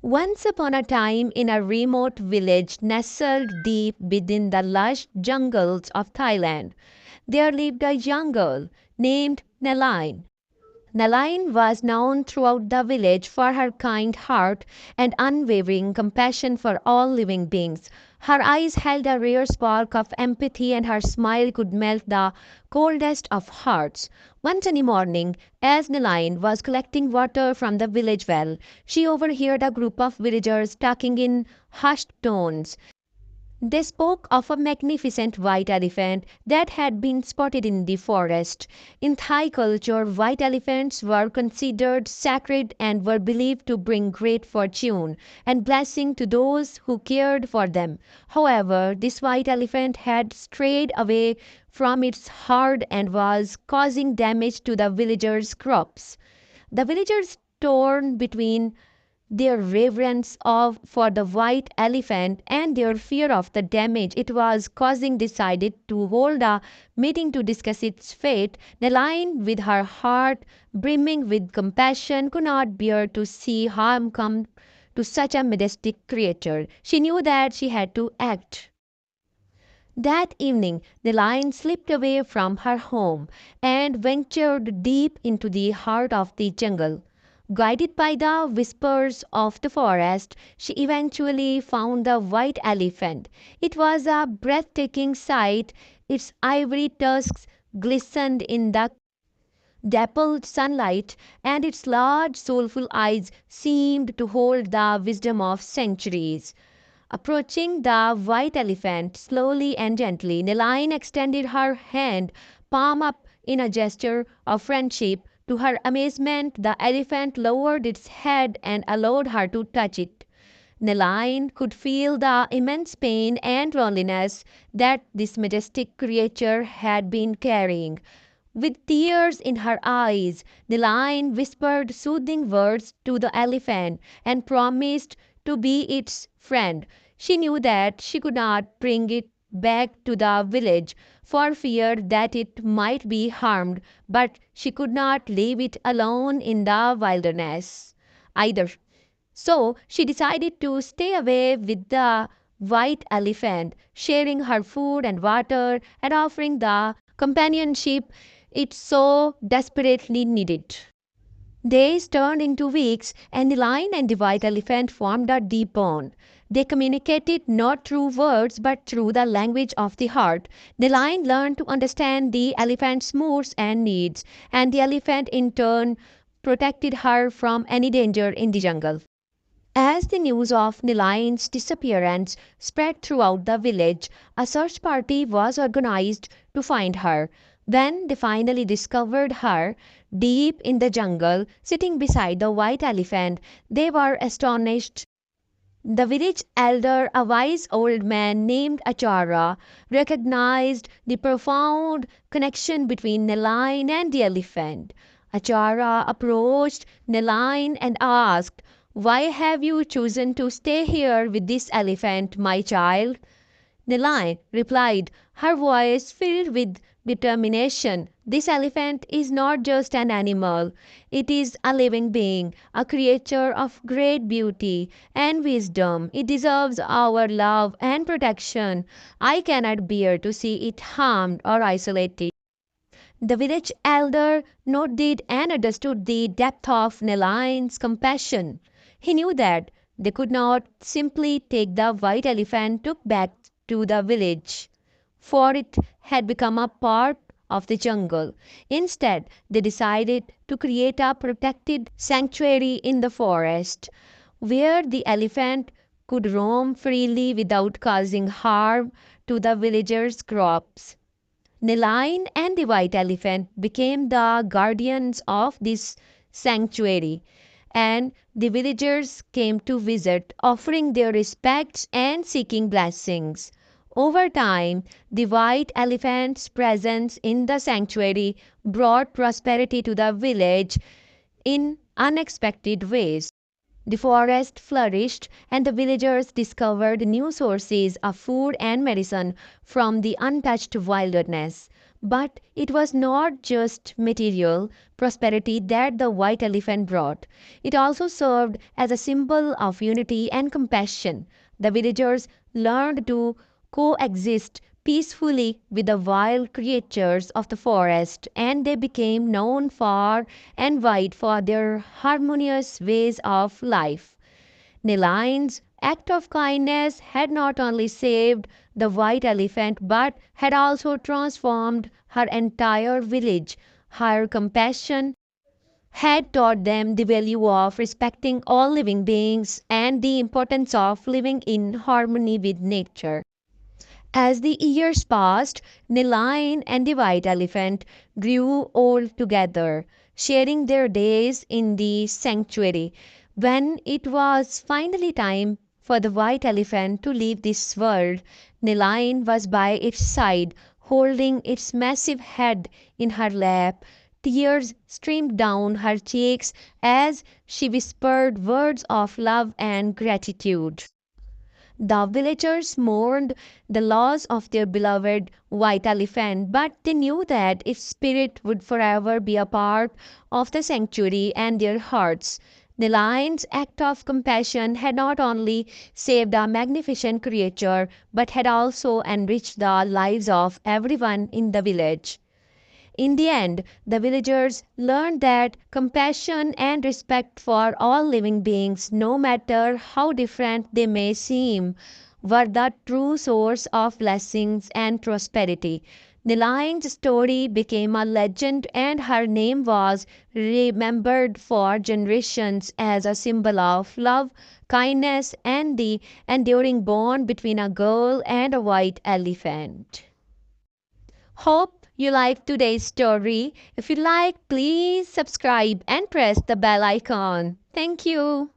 Once upon a time, in a remote village nestled deep within the lush jungles of Thailand, there lived a young girl named Nelaine. Nelaine was known throughout the village for her kind heart and unwavering compassion for all living beings. Her eyes held a rare spark of empathy, and her smile could melt the coldest of hearts. One sunny morning, as Nelaine was collecting water from the village well, she overheard a group of villagers talking in hushed tones. They spoke of a magnificent white elephant that had been spotted in the forest. In Thai culture, white elephants were considered sacred and were believed to bring great fortune and blessing to those who cared for them. However, this white elephant had strayed away from its herd and was causing damage to the villagers' crops. The villagers, torn between their reverence of for the white elephant and their fear of the damage it was causing, decided to hold a meeting to discuss its fate. Nelaine, with her heart brimming with compassion, could not bear to see harm come to such a majestic creature. She knew that she had to act. That evening, the lion slipped away from her home and ventured deep into the heart of the jungle. Guided by the whispers of the forest, she eventually found the white elephant. It was a breathtaking sight. Its ivory tusks glistened in the dappled sunlight, and its large, soulful eyes seemed to hold the wisdom of centuries. Approaching the white elephant slowly and gently, Nelaine extended her hand, palm up, in a gesture of friendship. To her amazement, the elephant lowered its head and allowed her to touch it. Nelaine could feel the immense pain and loneliness that this majestic creature had been carrying. With tears in her eyes, Nelaine whispered soothing words to the elephant and promised to be its friend. She knew that she could not bring it back to the village for fear that it might be harmed, but she could not leave it alone in the wilderness either. So she decided to stay away with the white elephant, sharing her food and water and offering the companionship it so desperately needed. Days turned into weeks, and the lion and the white elephant formed a deep bond. They communicated not through words but through the language of the heart. The lion learned to understand the elephant's moods and needs, and the elephant in turn protected her from any danger in the jungle. As the news of Nilaine's disappearance spread throughout the village, a search party was organized to find her. When they finally discovered her, deep in the jungle, sitting beside the white elephant, they were astonished. The village elder, a wise old man named Achara, recognized the profound connection between Nelaine and the elephant. Achara approached Nelaine and asked, "Why have you chosen to stay here with this elephant, my child?" Nelaine replied, her voice filled with determination. "This elephant is not just an animal, it is a living being, a creature of great beauty and wisdom. It deserves our love and protection. I cannot bear to see it harmed or isolated." The village elder nodded and understood the depth of Nelaine's compassion. He knew that they could not simply take the white elephant took back to the village, for it had become a part of the jungle. Instead, they decided to create a protected sanctuary in the forest where the elephant could roam freely without causing harm to the villagers' crops. Nelaine and the white elephant became the guardians of this sanctuary, and the villagers came to visit, offering their respects and seeking blessings. Over time, the white elephant's presence in the sanctuary brought prosperity to the village in unexpected ways. The forest flourished, and the villagers discovered new sources of food and medicine from the untouched wilderness. But it was not just material prosperity that the white elephant brought. It also served as a symbol of unity and compassion. The villagers learned to coexist peacefully with the wild creatures of the forest, and they became known far and wide for their harmonious ways of life. Niline's act of kindness had not only saved the white elephant but had also transformed her entire village. Her compassion had taught them the value of respecting all living beings and the importance of living in harmony with nature. As the years passed, Niline and the white elephant grew old together, sharing their days in the sanctuary. When it was finally time for the white elephant to leave this world, Niline was by its side, holding its massive head in her lap. Tears streamed down her cheeks as she whispered words of love and gratitude. The villagers mourned the loss of their beloved white elephant, but they knew that its spirit would forever be a part of the sanctuary and their hearts. The lion's act of compassion had not only saved a magnificent creature, but had also enriched the lives of everyone in the village. In the end, the villagers learned that compassion and respect for all living beings, no matter how different they may seem, were the true source of blessings and prosperity. Nilaine's story became a legend, and her name was remembered for generations as a symbol of love, kindness, and the enduring bond between a girl and a white elephant. Hope you liked today's story. If you like, please subscribe and press the bell icon. Thank you.